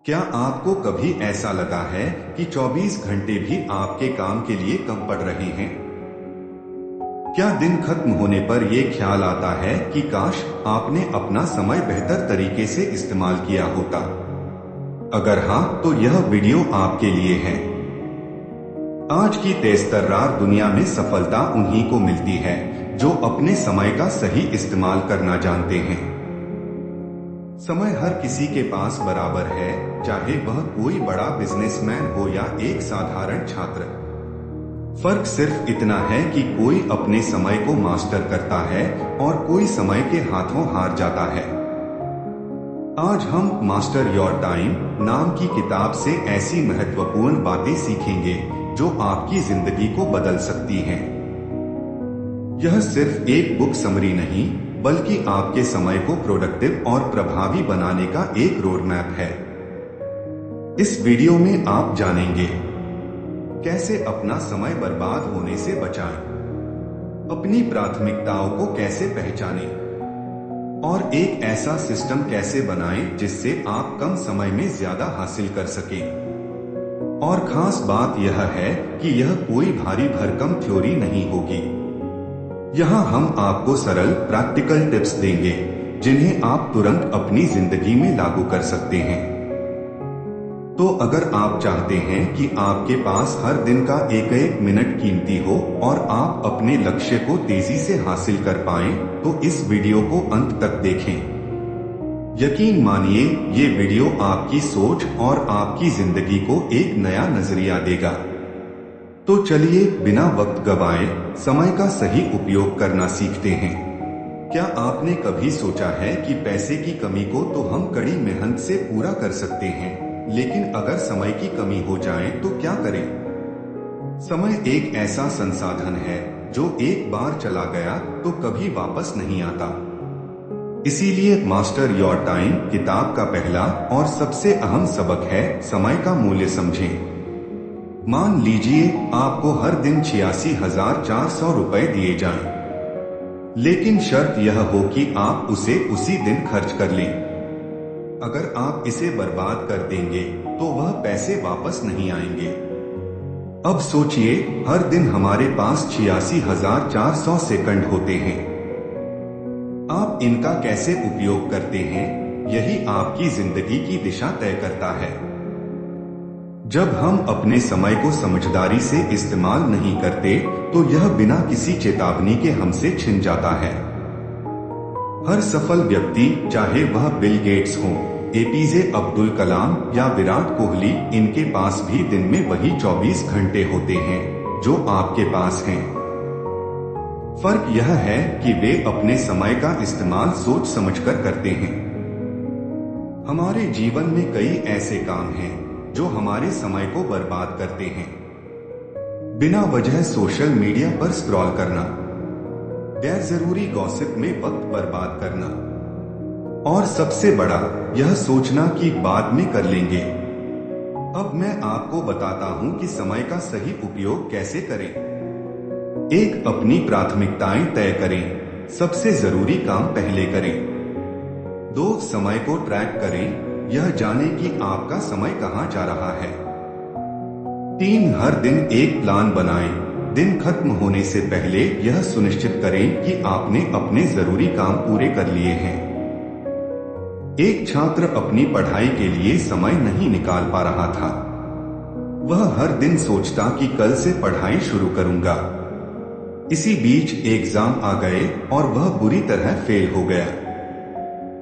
क्या आपको कभी ऐसा लगा है कि 24 घंटे भी आपके काम के लिए कम पड़ रहे हैं? क्या दिन खत्म होने पर यह ख्याल आता है कि काश आपने अपना समय बेहतर तरीके से इस्तेमाल किया होता? अगर हाँ, तो यह वीडियो आपके लिए है। आज की तेज-तर्रार दुनिया में सफलता उन्हीं को मिलती है जो अपने समय का सही इस्तेमाल करना जानते हैं। समय हर किसी के पास बराबर है, चाहे वह कोई बड़ा बिजनेसमैन हो या एक साधारण छात्र। फर्क सिर्फ इतना है कि कोई अपने समय को मास्टर करता है और कोई समय के हाथों हार जाता है। आज हम मास्टर योर टाइम नाम की किताब से ऐसी महत्वपूर्ण बातें सीखेंगे जो आपकी जिंदगी को बदल सकती हैं। यह सिर्फ एक बुक समरी नहीं, बल्कि आपके समय को प्रोडक्टिव और प्रभावी बनाने का एक रोड मैप है। इस वीडियो में आप जानेंगे कैसे अपना समय बर्बाद होने से बचाएं, अपनी प्राथमिकताओं को कैसे पहचानें और एक ऐसा सिस्टम कैसे बनाएं जिससे आप कम समय में ज्यादा हासिल कर सकें। और खास बात यह है कि यह कोई भारी भरकम थ्योरी नहीं होगी। यहाँ हम आपको सरल प्रैक्टिकल टिप्स देंगे जिन्हें आप तुरंत अपनी जिंदगी में लागू कर सकते हैं। तो अगर आप चाहते हैं कि आपके पास हर दिन का एक एक मिनट कीमती हो और आप अपने लक्ष्य को तेजी से हासिल कर पाएं, तो इस वीडियो को अंत तक देखें। यकीन मानिए, ये वीडियो आपकी सोच और आपकी जिंदगी को एक नया नजरिया देगा। तो चलिए बिना वक्त गवाए समय का सही उपयोग करना सीखते हैं। क्या आपने कभी सोचा है कि पैसे की कमी को तो हम कड़ी मेहनत से पूरा कर सकते हैं, लेकिन अगर समय की कमी हो जाए तो क्या करें? समय एक ऐसा संसाधन है जो एक बार चला गया तो कभी वापस नहीं आता। इसीलिए मास्टर योर टाइम किताब का पहला और सबसे अहम सबक है समय का मूल्य समझें। मान लीजिए आपको हर दिन 86,400 रुपए दिए जाएं, लेकिन शर्त यह हो कि आप उसे उसी दिन खर्च कर लें। अगर आप इसे बर्बाद कर देंगे तो वह पैसे वापस नहीं आएंगे। अब सोचिए, हर दिन हमारे पास 86,400 सेकंड होते हैं। आप इनका कैसे उपयोग करते हैं, यही आपकी जिंदगी की दिशा तय करता है। जब हम अपने समय को समझदारी से इस्तेमाल नहीं करते तो यह बिना किसी चेतावनी के हमसे छिन जाता है। हर सफल व्यक्ति, चाहे वह बिल गेट्स हो, एपीजे अब्दुल कलाम या विराट कोहली, इनके पास भी दिन में वही 24 घंटे होते हैं जो आपके पास हैं। फर्क यह है कि वे अपने समय का इस्तेमाल सोच समझकर करते हैं। हमारे जीवन में कई ऐसे काम हैं जो हमारे समय को बर्बाद करते हैं। बिना वजह सोशल मीडिया पर स्क्रॉल करना, गैर जरूरी गॉसिप में वक्त बर्बाद करना, और सबसे बड़ा यह सोचना कि बाद में कर लेंगे। अब मैं आपको बताता हूं कि समय का सही उपयोग कैसे करें। एक, अपनी प्राथमिकताएं तय करें, सबसे जरूरी काम पहले करें। 2, समय को ट्रैक करें, यह जाने कि आपका समय कहां जा रहा है। 3, हर दिन एक प्लान बनाएं, दिन खत्म होने से पहले यह सुनिश्चित करें कि आपने अपने जरूरी काम पूरे कर लिए हैं। एक छात्र अपनी पढ़ाई के लिए समय नहीं निकाल पा रहा था। वह हर दिन सोचता कि कल से पढ़ाई शुरू करूंगा। इसी बीच एग्जाम आ गए और वह बुरी तरह फेल हो गया।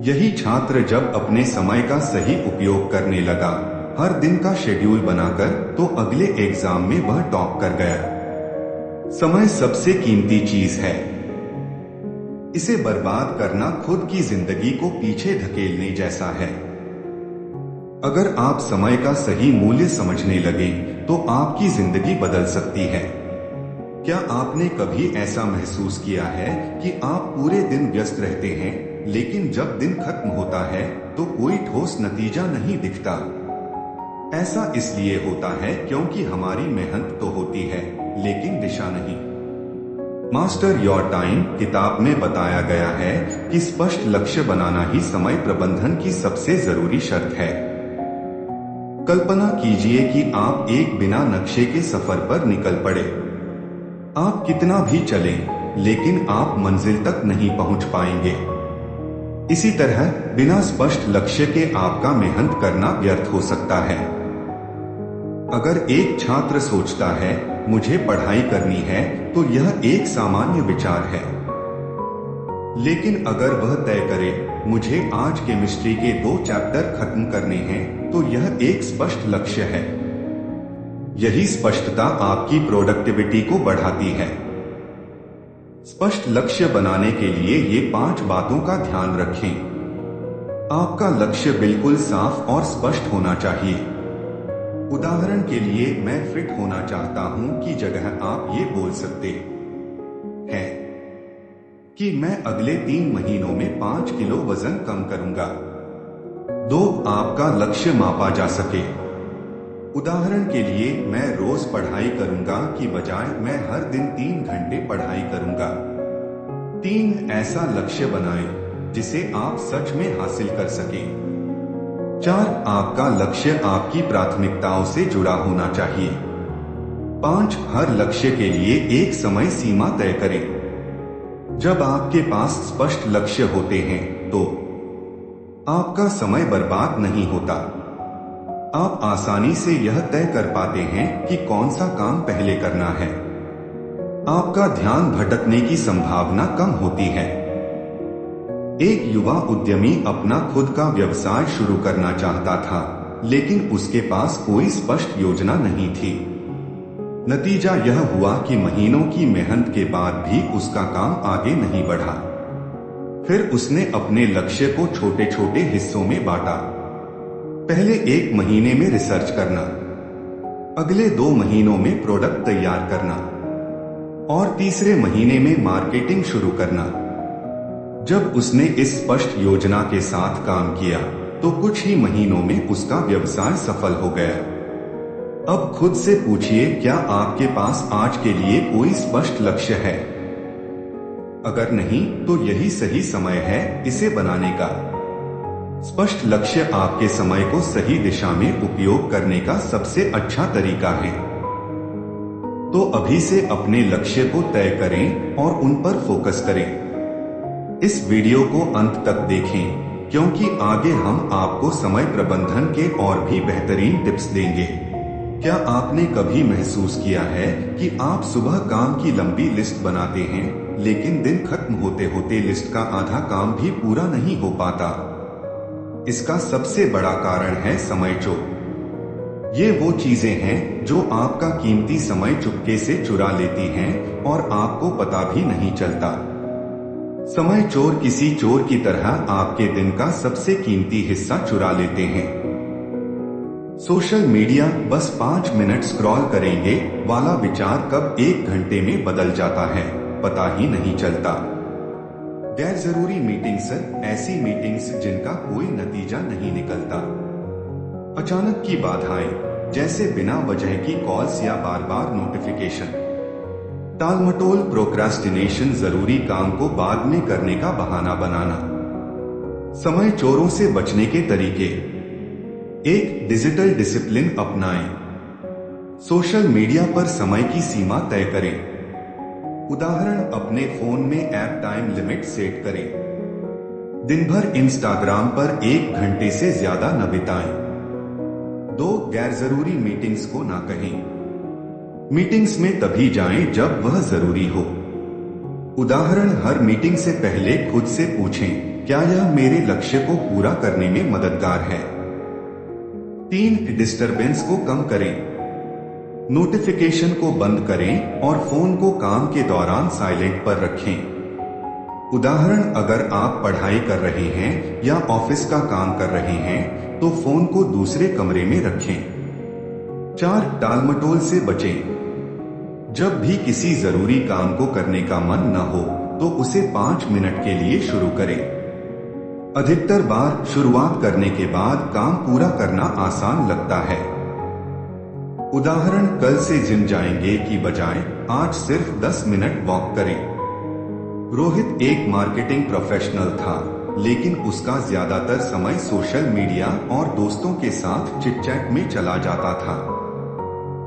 यही छात्र जब अपने समय का सही उपयोग करने लगा, हर दिन का शेड्यूल बनाकर, तो अगले एग्जाम में वह टॉप कर गया। समय सबसे कीमती चीज है। इसे बर्बाद करना खुद की जिंदगी को पीछे धकेलने जैसा है। अगर आप समय का सही मूल्य समझने लगे तो आपकी जिंदगी बदल सकती है। क्या आपने कभी ऐसा महसूस किया है कि आप पूरे दिन व्यस्त रहते हैं, लेकिन जब दिन खत्म होता है तो कोई ठोस नतीजा नहीं दिखता? ऐसा इसलिए होता है क्योंकि हमारी मेहनत तो होती है, लेकिन दिशा नहीं। मास्टर योर टाइम किताब में बताया गया है कि स्पष्ट लक्ष्य बनाना ही समय प्रबंधन की सबसे जरूरी शर्त है। कल्पना कीजिए कि आप एक बिना नक्शे के सफर पर निकल पड़े। आप कितना भी चलें, लेकिन आप मंजिल तक नहीं पहुंच पाएंगे। इसी तरह बिना स्पष्ट लक्ष्य के आपका मेहनत करना व्यर्थ हो सकता है। अगर एक छात्र सोचता है मुझे पढ़ाई करनी है, तो यह एक सामान्य विचार है। लेकिन अगर वह तय करे मुझे आज केमिस्ट्री के 2 चैप्टर खत्म करने हैं, तो यह एक स्पष्ट लक्ष्य है। यही स्पष्टता आपकी प्रोडक्टिविटी को बढ़ाती है। स्पष्ट लक्ष्य बनाने के लिए ये 5 बातों का ध्यान रखें। आपका लक्ष्य बिल्कुल साफ और स्पष्ट होना चाहिए। उदाहरण के लिए, मैं फिट होना चाहता हूं की जगह आप ये बोल सकते हैं कि मैं अगले 3 महीनों में 5 किलो वजन कम करूंगा। 2. आपका लक्ष्य मापा जा सके। उदाहरण के लिए, मैं रोज पढ़ाई करूंगा की बजाय मैं हर दिन 3 घंटे पढ़ाई करूंगा। 3. ऐसा लक्ष्य बनाएं जिसे आप सच में हासिल कर सकें। 4. आपका लक्ष्य आपकी प्राथमिकताओं से जुड़ा होना चाहिए। 5. हर लक्ष्य के लिए एक समय सीमा तय करें। जब आपके पास स्पष्ट लक्ष्य होते हैं, तो आपका समय बर्बाद नहीं होता। आप आसानी से यह तय कर पाते हैं कि कौन सा काम पहले करना है। आपका ध्यान भटकने की संभावना कम होती है। एक युवा उद्यमी अपना खुद का व्यवसाय शुरू करना चाहता था, लेकिन उसके पास कोई स्पष्ट योजना नहीं थी। नतीजा यह हुआ कि महीनों की मेहनत के बाद भी उसका काम आगे नहीं बढ़ा। फिर उसने अपने लक्ष्य को छोटे छोटे हिस्सों में बांटा। पहले 1 महीने में रिसर्च करना, अगले 2 महीनों में प्रोडक्ट तैयार करना और तीसरे महीने में मार्केटिंग शुरू करना। जब उसने इस स्पष्ट योजना के साथ काम किया, तो कुछ ही महीनों में उसका व्यवसाय सफल हो गया। अब खुद से पूछिए, क्या आपके पास आज के लिए कोई स्पष्ट लक्ष्य है? अगर नहीं, तो यही सही समय है इसे बनाने का। स्पष्ट लक्ष्य आपके समय को सही दिशा में उपयोग करने का सबसे अच्छा तरीका है। तो अभी से अपने लक्ष्य को तय करें और उन पर फोकस करें। इस वीडियो को अंत तक देखें, क्योंकि आगे हम आपको समय प्रबंधन के और भी बेहतरीन टिप्स देंगे। क्या आपने कभी महसूस किया है कि आप सुबह काम की लंबी लिस्ट बनाते हैं, लेकिन दिन खत्म होते होते लिस्ट का आधा काम भी पूरा नहीं हो पाता? इसका सबसे बड़ा कारण है समय चोर। ये वो चीजें हैं जो आपका कीमती समय चुपके से चुरा लेती हैं और आपको पता भी नहीं चलता। समय चोर किसी चोर की तरह आपके दिन का सबसे कीमती हिस्सा चुरा लेते हैं। सोशल मीडिया बस 5 मिनट स्क्रॉल करेंगे वाला विचार कब 1 घंटे में बदल जाता है, पता ही नहीं चलता। गैर जरूरी मीटिंग्स, ऐसी मीटिंग्स जिनका कोई नतीजा नहीं निकलता। अचानक की बाधाएं, जैसे बिना वजह की कॉल्स या बार बार नोटिफिकेशन। टालमटोल, प्रोक्रास्टिनेशन, जरूरी काम को बाद में करने का बहाना बनाना। समय चोरों से बचने के तरीके। 1. डिजिटल डिसिप्लिन अपनाएं। सोशल मीडिया पर समय की सीमा तय करें। उदाहरण, अपने फोन में ऐप टाइम लिमिट सेट करें। दिन भर इंस्टाग्राम पर 1 घंटे से ज्यादा न बिताएं। 2. गैर जरूरी मीटिंग्स को ना कहें। मीटिंग्स में तभी जाएं जब वह जरूरी हो। उदाहरण, हर मीटिंग से पहले खुद से पूछें, क्या यह मेरे लक्ष्य को पूरा करने में मददगार है? 3. डिस्टरबेंस को कम करें। नोटिफिकेशन को बंद करें और फोन को काम के दौरान साइलेंट पर रखें। उदाहरण, अगर आप पढ़ाई कर रहे हैं या ऑफिस का काम कर रहे हैं, तो फोन को दूसरे कमरे में रखें। 4. टालमटोल से बचें। जब भी किसी जरूरी काम को करने का मन न हो, तो उसे 5 मिनट के लिए शुरू करें। अधिकतर बार शुरुआत करने के बाद काम पूरा करना आसान लगता है। उदाहरण, कल से जिम जाएंगे की बजाय आज सिर्फ 10 मिनट वॉक करें। रोहित एक मार्केटिंग प्रोफेशनल था, लेकिन उसका ज्यादातर समय सोशल मीडिया और दोस्तों के साथ चिट-चैट में चला जाता था।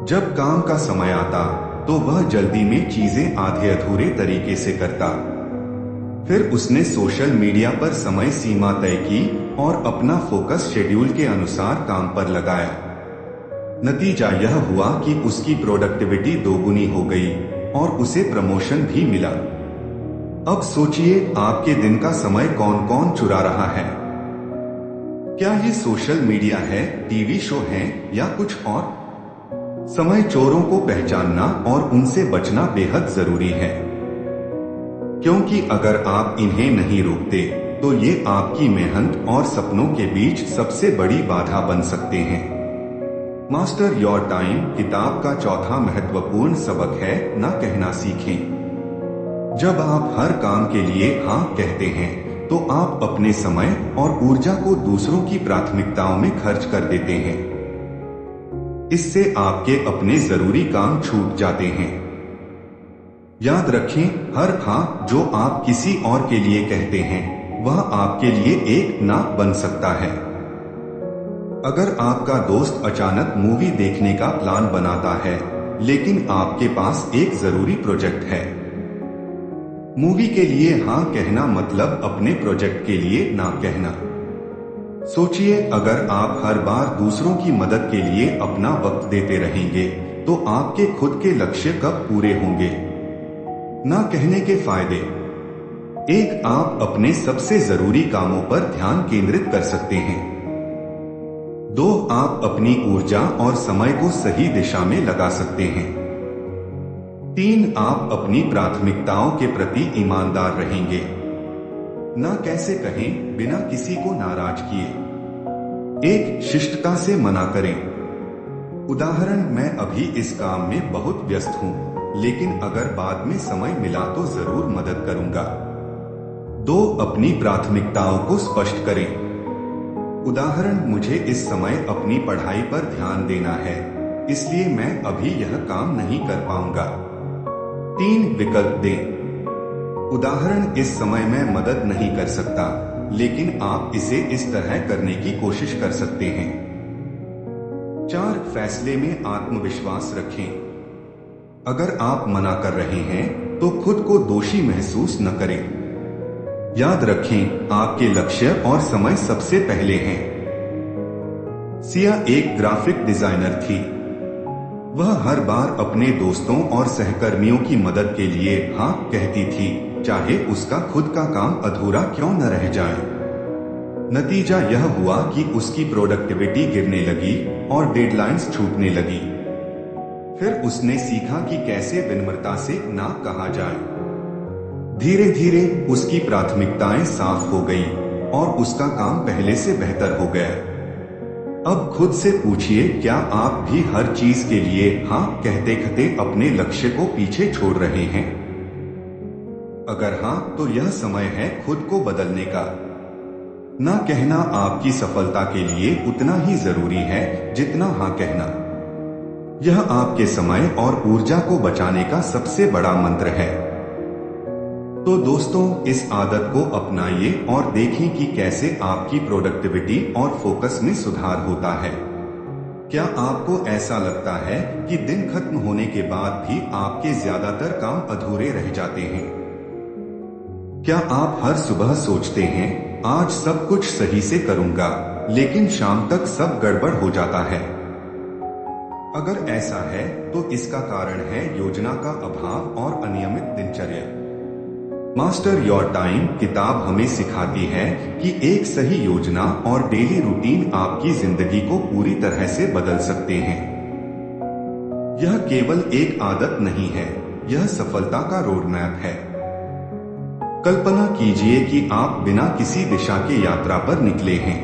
जब काम का समय आता तो वह जल्दी में चीजें आधे अधूरे तरीके से करता। फिर उसने सोशल मीडिया पर समय सीमा तय की और अपना फोकस शेड्यूल के अनुसार काम पर लगाया। नतीजा यह हुआ कि उसकी प्रोडक्टिविटी दोगुनी हो गई और उसे प्रमोशन भी मिला। अब सोचिए, आपके दिन का समय कौन कौन चुरा रहा है? क्या ये सोशल मीडिया है, टीवी शो है या कुछ और? समय चोरों को पहचानना और उनसे बचना बेहद जरूरी है, क्योंकि अगर आप इन्हें नहीं रोकते तो ये आपकी मेहनत और सपनों के बीच सबसे बड़ी बाधा बन सकते हैं। मास्टर योर टाइम किताब का चौथा महत्वपूर्ण सबक है, ना कहना सीखें। जब आप हर काम के लिए हाँ कहते हैं तो आप अपने समय और ऊर्जा को दूसरों की प्राथमिकताओं में खर्च कर देते हैं। इससे आपके अपने जरूरी काम छूट जाते हैं। याद रखें, हर हाँ जो आप किसी और के लिए कहते हैं वह आपके लिए एक ना बन सकता है। अगर आपका दोस्त अचानक मूवी देखने का प्लान बनाता है लेकिन आपके पास एक जरूरी प्रोजेक्ट है, मूवी के लिए हाँ कहना मतलब अपने प्रोजेक्ट के लिए ना कहना। सोचिए, अगर आप हर बार दूसरों की मदद के लिए अपना वक्त देते रहेंगे तो आपके खुद के लक्ष्य कब पूरे होंगे? ना कहने के फायदे: एक, आप अपने सबसे जरूरी कामों पर ध्यान केंद्रित कर सकते हैं। 2, आप अपनी ऊर्जा और समय को सही दिशा में लगा सकते हैं। 3, आप अपनी प्राथमिकताओं के प्रति ईमानदार रहेंगे। ना कैसे कहें बिना किसी को नाराज किए? 1, शिष्टता से मना करें। उदाहरण, मैं अभी इस काम में बहुत व्यस्त हूँ, लेकिन अगर बाद में समय मिला तो जरूर मदद करूंगा। 2, अपनी प्राथमिकताओं को स्पष्ट करें। उदाहरण, मुझे इस समय अपनी पढ़ाई पर ध्यान देना है, इसलिए मैं अभी यह काम नहीं कर पाऊंगा। 3, विकल्प दें। उदाहरण, इस समय मैं मदद नहीं कर सकता, लेकिन आप इसे इस तरह करने की कोशिश कर सकते हैं। 4, फैसले में आत्मविश्वास रखें। अगर आप मना कर रहे हैं तो खुद को दोषी महसूस न करें। याद रखें, आपके लक्ष्य और समय सबसे पहले हैं। सिया एक ग्राफिक डिजाइनर थी। वह हर बार अपने दोस्तों और सहकर्मियों की मदद के लिए हाँ कहती थी, चाहे उसका खुद का काम अधूरा क्यों न रह जाए। नतीजा यह हुआ कि उसकी प्रोडक्टिविटी गिरने लगी और डेडलाइंस छूटने लगी। फिर उसने सीखा कि कैसे विनम्रता से ना कहा जाए। धीरे धीरे उसकी प्राथमिकताएं साफ हो गई और उसका काम पहले से बेहतर हो गया। अब खुद से पूछिए, क्या आप भी हर चीज के लिए हाँ कहते कहते अपने लक्ष्य को पीछे छोड़ रहे हैं? अगर हाँ, तो यह समय है खुद को बदलने का। ना कहना आपकी सफलता के लिए उतना ही जरूरी है जितना हाँ कहना। यह आपके समय और ऊर्जा को बचाने का सबसे बड़ा मंत्र है। तो दोस्तों, इस आदत को अपनाइए और देखें कि कैसे आपकी प्रोडक्टिविटी और फोकस में सुधार होता है। क्या आपको ऐसा लगता है कि दिन खत्म होने के बाद भी आपके ज्यादातर काम अधूरे रह जाते हैं? क्या आप हर सुबह सोचते हैं, आज सब कुछ सही से करूंगा, लेकिन शाम तक सब गड़बड़ हो जाता है? अगर ऐसा है तो इसका कारण है योजना का अभाव और अनियमित दिनचर्या। मास्टर योर टाइम किताब हमें सिखाती है कि एक सही योजना और डेली रूटीन आपकी जिंदगी को पूरी तरह से बदल सकते हैं। यह केवल एक आदत नहीं है, यह सफलता का रोड मैप है। कल्पना कीजिए कि आप बिना किसी दिशा की यात्रा पर निकले हैं।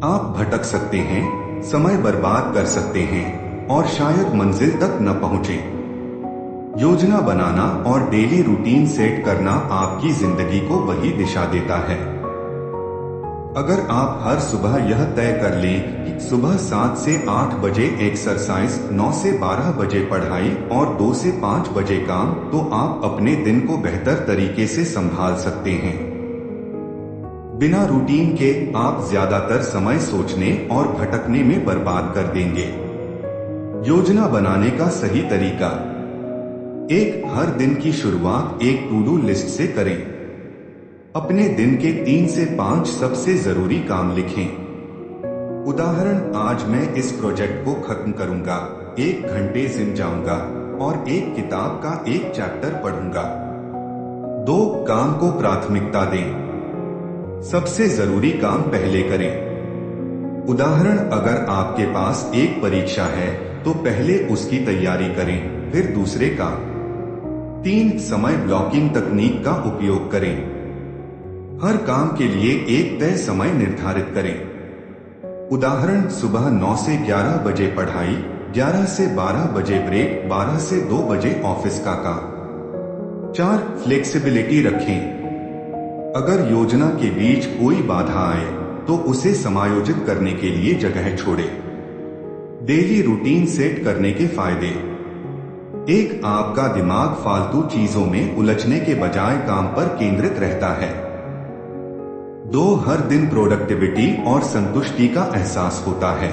आप भटक सकते हैं, समय बर्बाद कर सकते हैं और शायद मंजिल तक न पहुंचे। योजना बनाना और डेली रूटीन सेट करना आपकी जिंदगी को वही दिशा देता है। अगर आप हर सुबह यह तय कर लें कि सुबह 7 से 8 बजे एक्सरसाइज, 9 से 12 बजे पढ़ाई और 2 से 5 बजे काम, तो आप अपने दिन को बेहतर तरीके से संभाल सकते हैं। बिना रूटीन के आप ज्यादातर समय सोचने और भटकने में बर्बाद कर देंगे। योजना बनाने का सही तरीका। एक, हर दिन की शुरुआत एक टू डू लिस्ट से करें। अपने दिन के 3 से 5 सबसे जरूरी काम लिखें। उदाहरण, आज मैं इस प्रोजेक्ट को खत्म करूंगा, 1 घंटे जिम जाऊंगा और एक किताब का एक चैप्टर पढ़ूंगा। 2, काम को प्राथमिकता दें। सबसे जरूरी काम पहले करें। उदाहरण, अगर आपके पास एक परीक्षा है तो पहले उसकी तैयारी करें, फिर दूसरे काम। 3, समय ब्लॉकिंग तकनीक का उपयोग करें। हर काम के लिए एक तय समय निर्धारित करें। उदाहरण, सुबह 9 से 11 बजे पढ़ाई, 11 से 12 बजे ब्रेक, 12 से 2 बजे ऑफिस का काम। 4, फ्लेक्सिबिलिटी रखें। अगर योजना के बीच कोई बाधा आए तो उसे समायोजित करने के लिए जगह छोड़े। डेली रूटीन सेट करने के फायदे। 1, आपका दिमाग फालतू चीजों में उलझने के बजाय काम पर केंद्रित रहता है। 2, हर दिन प्रोडक्टिविटी और संतुष्टि का एहसास होता है।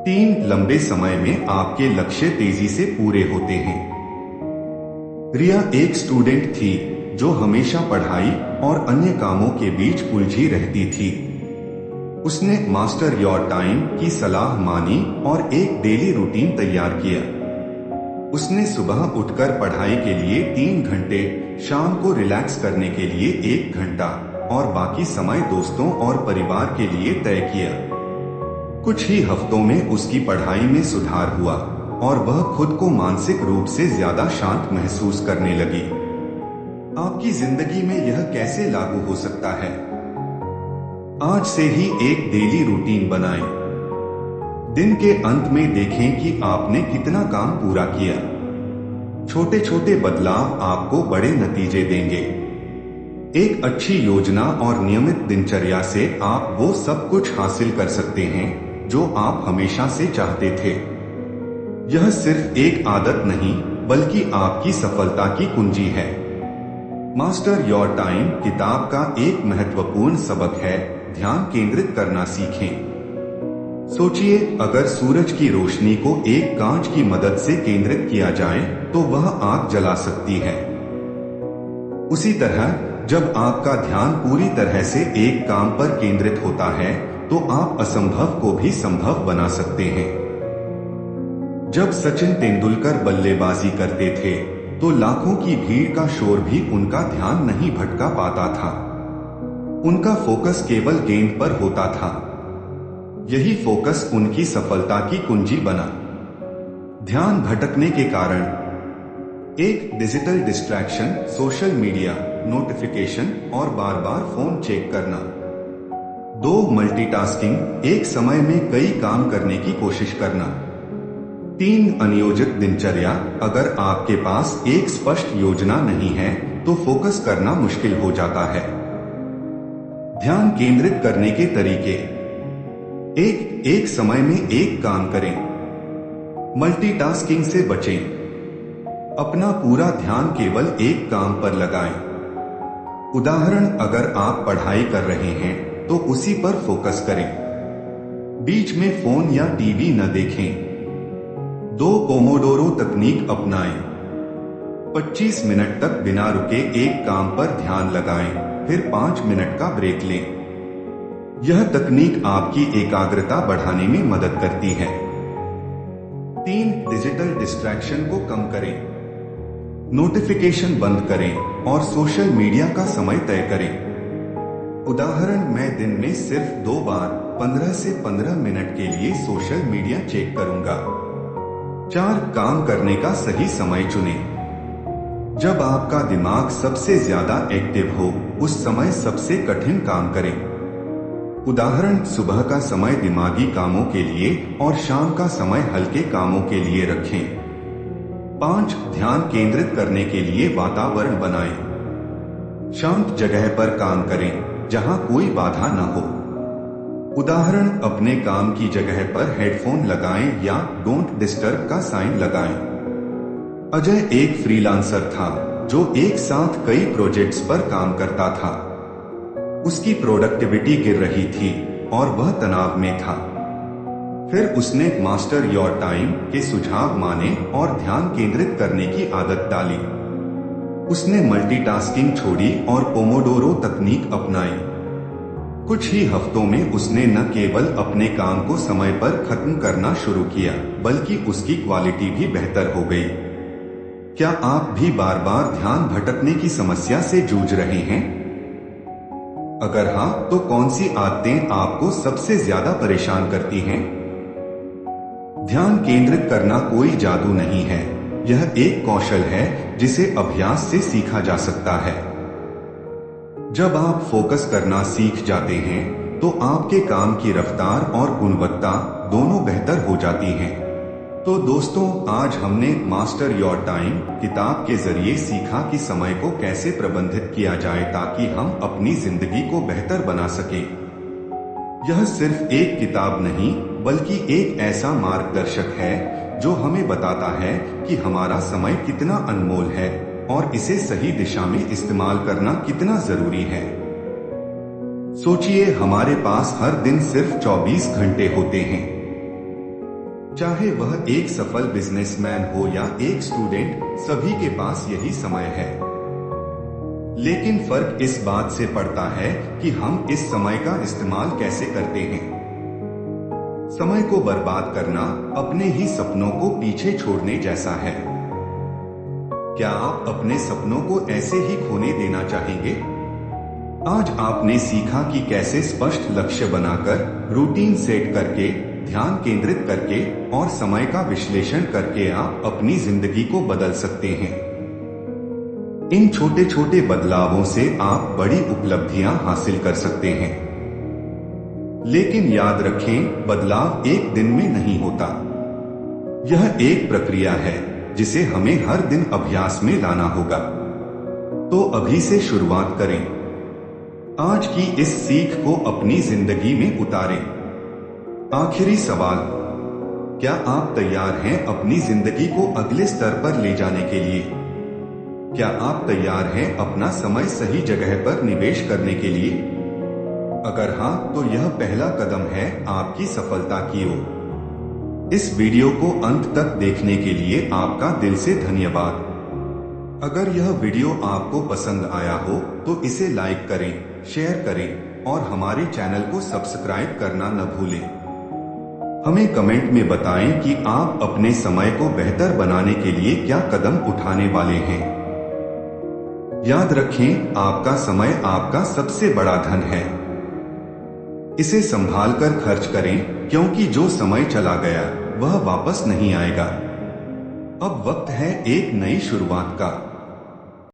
3, लंबे समय में आपके लक्ष्य तेजी से पूरे होते हैं। रिया एक स्टूडेंट थी जो हमेशा पढ़ाई और अन्य कामों के बीच उलझी रहती थी। उसने मास्टर योर टाइम की सलाह मानी और एक डेली रूटीन तैयार किया। उसने सुबह उठकर पढ़ाई के लिए 3 घंटे, शाम को रिलैक्स करने के लिए 1 घंटा और बाकी समय दोस्तों और परिवार के लिए तय किया। कुछ ही हफ्तों में उसकी पढ़ाई में सुधार हुआ और वह खुद को मानसिक रूप से ज्यादा शांत महसूस करने लगी। आपकी जिंदगी में यह कैसे लागू हो सकता है? आज से ही एक डेली रूटीन बनाएं। दिन के अंत में देखें कि आपने कितना काम पूरा किया। छोटे छोटे बदलाव आपको बड़े नतीजे देंगे। एक अच्छी योजना और नियमित दिनचर्या से आप वो सब कुछ हासिल कर सकते हैं जो आप हमेशा से चाहते थे। यह सिर्फ एक आदत नहीं बल्कि आपकी सफलता की कुंजी है। मास्टर योर टाइम किताब का एक महत्वपूर्ण सबक है, ध्यान केंद्रित करना सीखें। सोचिए, अगर सूरज की रोशनी को एक कांच की मदद से केंद्रित किया जाए तो वह आग जला सकती है। उसी तरह जब आपका ध्यान पूरी तरह से एक काम पर केंद्रित होता है तो आप असंभव को भी संभव बना सकते हैं। जब सचिन तेंदुलकर बल्लेबाजी करते थे तो लाखों की भीड़ का शोर भी उनका ध्यान नहीं भटका पाता था। उनका फोकस केवल गेंद पर होता था। यही फोकस उनकी सफलता की कुंजी बना। ध्यान भटकने के कारण। 1, digital distraction, social media, notification और बार बार फोन चेक करना। 2, मल्टीटास्किंग, एक समय में कई काम करने की कोशिश करना। 3, अनियोजित दिनचर्या, अगर आपके पास एक स्पष्ट योजना नहीं है तो फोकस करना मुश्किल हो जाता है। ध्यान केंद्रित करने के तरीके। 1, एक समय में एक काम करें। मल्टीटास्किंग से बचें। अपना पूरा ध्यान केवल एक काम पर लगाएं। उदाहरण, अगर आप पढ़ाई कर रहे हैं तो उसी पर फोकस करें। बीच में फोन या टीवी न देखें। 2, पोमोडोरो तकनीक अपनाएं। 25 मिनट तक बिना रुके एक काम पर ध्यान लगाएं, फिर 5 मिनट का ब्रेक लें। यह तकनीक आपकी एकाग्रता बढ़ाने में मदद करती है। 3, डिजिटल डिस्ट्रैक्शन को कम करें। नोटिफिकेशन बंद करें और सोशल मीडिया का समय तय करें। उदाहरण, मैं दिन में सिर्फ 2 बार 15 से 15 मिनट के लिए सोशल मीडिया चेक करूंगा। 4, काम करने का सही समय चुनें। जब आपका दिमाग सबसे ज्यादा एक्टिव हो उस समय सबसे कठिन काम करें। उदाहरण, सुबह का समय दिमागी कामों के लिए और शाम का समय हल्के कामों के लिए रखें। 5, ध्यान केंद्रित करने के लिए वातावरण बनाएं। शांत जगह पर काम करें जहां कोई बाधा न हो। उदाहरण, अपने काम की जगह पर हेडफोन लगाएं या डोंट डिस्टर्ब का साइन लगाएं। अजय एक फ्रीलांसर था जो एक साथ कई प्रोजेक्ट्स पर काम करता था। उसकी प्रोडक्टिविटी गिर रही थी और वह तनाव में था। फिर उसने मास्टर योर टाइम के सुझाव माने और ध्यान केंद्रित करने की आदत डाली। उसने मल्टीटास्किंग छोड़ी और पोमोडोरो तकनीक अपनाई। कुछ ही हफ्तों में उसने न केवल अपने काम को समय पर खत्म करना शुरू किया, बल्कि उसकी क्वालिटी भी बेहतर हो गई। क्या आप भी बार बार ध्यान भटकने की समस्या से जूझ रहे हैं? अगर हाँ, तो कौन सी आदतें आपको सबसे ज्यादा परेशान करती हैं? ध्यान केंद्रित करना कोई जादू नहीं है, यह एक कौशल है जिसे अभ्यास से सीखा जा सकता है। जब आप फोकस करना सीख जाते हैं तो आपके काम की रफ्तार और गुणवत्ता दोनों बेहतर हो जाती हैं। तो दोस्तों, आज हमने मास्टर योर टाइम किताब के जरिए सीखा कि समय को कैसे प्रबंधित किया जाए ताकि हम अपनी जिंदगी को बेहतर बना सकें। यह सिर्फ एक किताब नहीं, बल्कि एक ऐसा मार्गदर्शक है जो हमें बताता है कि हमारा समय कितना अनमोल है और इसे सही दिशा में इस्तेमाल करना कितना जरूरी है। सोचिए, हमारे पास हर दिन सिर्फ 24 घंटे होते हैं। चाहे वह एक सफल बिजनेसमैन हो या एक स्टूडेंट, सभी के पास यही समय है। लेकिन फर्क इस बात से पड़ता है कि हम इस समय का इस्तेमाल कैसे करते हैं। समय को बर्बाद करना अपने ही सपनों को पीछे छोड़ने जैसा है। क्या आप अपने सपनों को ऐसे ही खोने देना चाहेंगे? आज आपने सीखा कि कैसे स्पष्ट लक्ष्य बनाकर, रूटीन सेट करके, ध्यान केंद्रित करके और समय का विश्लेषण करके आप अपनी जिंदगी को बदल सकते हैं। इन छोटे छोटे बदलावों से आप बड़ी उपलब्धियां हासिल कर सकते हैं। लेकिन याद रखें, बदलाव एक दिन में नहीं होता। यह एक प्रक्रिया है जिसे हमें हर दिन अभ्यास में लाना होगा। तो अभी से शुरुआत करें। आज की इस सीख को अपनी जिंदगी में उतारें। आखिरी सवाल, क्या आप तैयार हैं अपनी जिंदगी को अगले स्तर पर ले जाने के लिए? क्या आप तैयार हैं अपना समय सही जगह पर निवेश करने के लिए? अगर हाँ, तो यह पहला कदम है आपकी सफलता की ओर। इस वीडियो को अंत तक देखने के लिए आपका दिल से धन्यवाद। अगर यह वीडियो आपको पसंद आया हो तो इसे लाइक करें, शेयर करें और हमारे चैनल को सब्सक्राइब करना न भूलें। हमें कमेंट में बताएं कि आप अपने समय को बेहतर बनाने के लिए क्या कदम उठाने वाले हैं। याद रखें, आपका समय आपका सबसे बड़ा धन है। इसे संभाल कर खर्च करें, क्योंकि जो समय चला गया वह वापस नहीं आएगा। अब वक्त है एक नई शुरुआत का।